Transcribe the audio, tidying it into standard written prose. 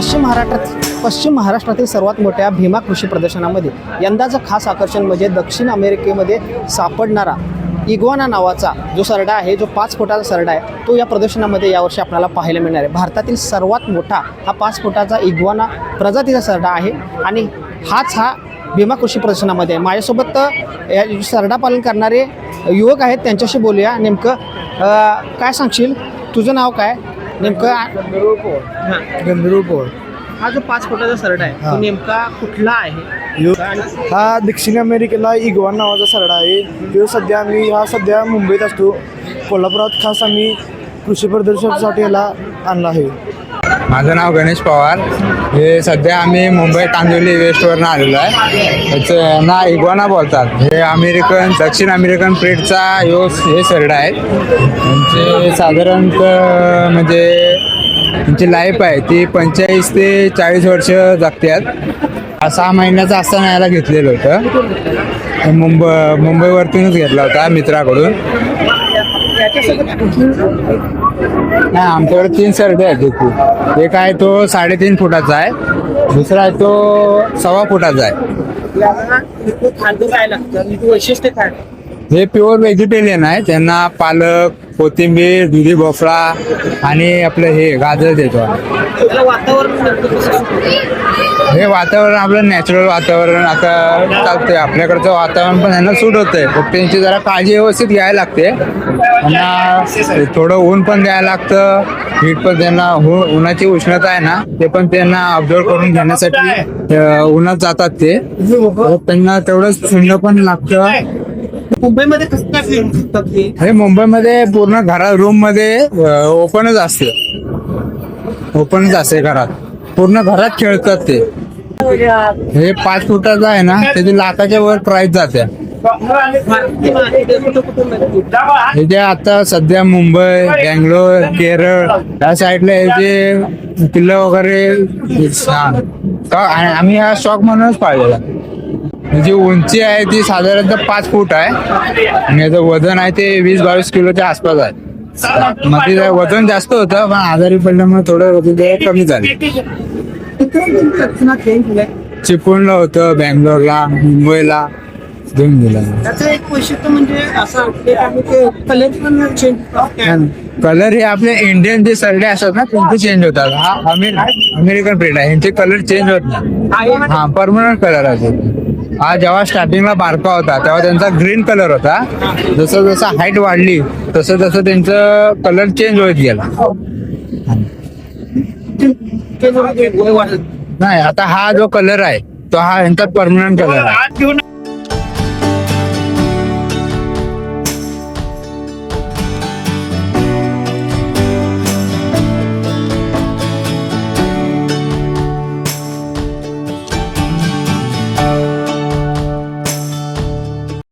पश्चिम महाराष्ट्रातील सर्वात मोठ्या भीमा कृषी प्रदर्शनामध्ये यंदाचं खास आकर्षण म्हणजे दक्षिण अमेरिकेमध्ये सापडणारा इग्वाना नावाचा जो सरडा आहे, जो 5 फुटाचा सरडा आहे, तो या प्रदर्शनामध्ये यावर्षी आपल्याला पाहायला मिळणार आहे. भारतातील सर्वात मोठा हा 5 फुटाचा इग्वाना प्रजातीचा सरडा आहे आणि हा भीमा कृषी प्रदर्शनामध्ये आहे. माझ्यासोबत सरडा पालन करणारे युवक आहेत, त्यांच्याशी बोलूया. नेमकं काय सांगशील, तुझं नाव काय नेमकं? गंधर्व पोळ. हा जो 5 फुटाचा सरडा आहे तो नेमका कुठला आहे? हा दक्षिण अमेरिकेला इग्वान नावाचा सरडा आहे. तो सध्या मुंबईत असतो. कोल्हापुरात खास आम्ही कृषी प्रदर्शनासाठी याला आणला आहे. माझं नाव गणेश पवार. हे सध्या आम्ही मुंबई कांदिवली वेस्टवरनं आलेलो आहे. याचं ना इग्वाना बोलतात. हे दक्षिण अमेरिकन प्रेटचा हे सरडा आहे. यांचे साधारणतः म्हणजे त्यांची लाईफ आहे ती 45 ते 40 वर्ष जगतात. 6 महिन्याचा असताना याला घेतलेलं होतं. मुंबईवरतूनच घेतला होता मित्राकडून. नाही, आमच्याकडे 3 सरडे आहेत एकूण. एक आहे तो 3.5 फुटाचा आहे, दुसरा आहे तो 1.25 फुटाचा आहे. वैशिष्ट्य काय? हे प्युअर व्हेजिटेरियन आहे. त्यांना पालक, कोथिंबीर, दुधी भोपळा आणि आपलं हे गाजर देतो. हे वातावरण आपलं नॅचरल वातावरण आता चालतंय. आपल्याकडचं वातावरण पण यांना सूट होतंय. फक्त त्यांची जरा काळजी व्यवस्थित घ्यायला लागते. त्यांना थोडं ऊन पण द्यायला लागतं, हीट पण. त्यांना उन्हाची उष्णता आहे ना, ते पण त्यांना ऑब्झर्व करून घेण्यासाठी उन्हात जातात ते. त्यांना तेवढंच थंड पण लागतं. मुंबईमध्ये कसं काय फिरू शकतात हे मुंबईमध्ये पूर्ण रूम मध्ये ओपनच असते घरात. पूर्ण घरात खेळतात ते. हे 5 फुटाचं आहे ना, त्याची लाखाच्या वर प्राइस जाते. हे जे आता सध्या मुंबई, बेंगलोर, केरळ या साईडला हे जे किल्ले वगैरे आम्ही हा शॉक म्हणूनच पाळलेला. जी उंची आहे ती साधारणतः 5 फूट आहे आणि याचं वजन आहे ते 20-22 किलोच्या आसपास आहे. मध्ये वजन जास्त होतं, पण आजारी पडल्यामुळे थोडं वजन कमी झालं. चिपळूणला होतं, बेंगलोरला, मुंबईला घेऊन गेला. त्याचं एक वैशिष्ट्य म्हणजे असं कलर पण चेंज. कलर हे आपले इंडियन जे सरडे असतात ना त्यांचे चेंज होतात. हा अमेरिकन प्रिंट आहे, यांचे कलर चेंज होत नाही. हा परमनंट कलर आहे. हा जेव्हा स्टार्टिंगला बारका होता तेव्हा त्यांचा ग्रीन कलर होता. जसं जसं हाईट वाढली तसं तसं त्यांचं कलर चेंज होत गेला. नाही, आता हा जो कलर आहे तो हा यांचा परमनंट कलर आहे.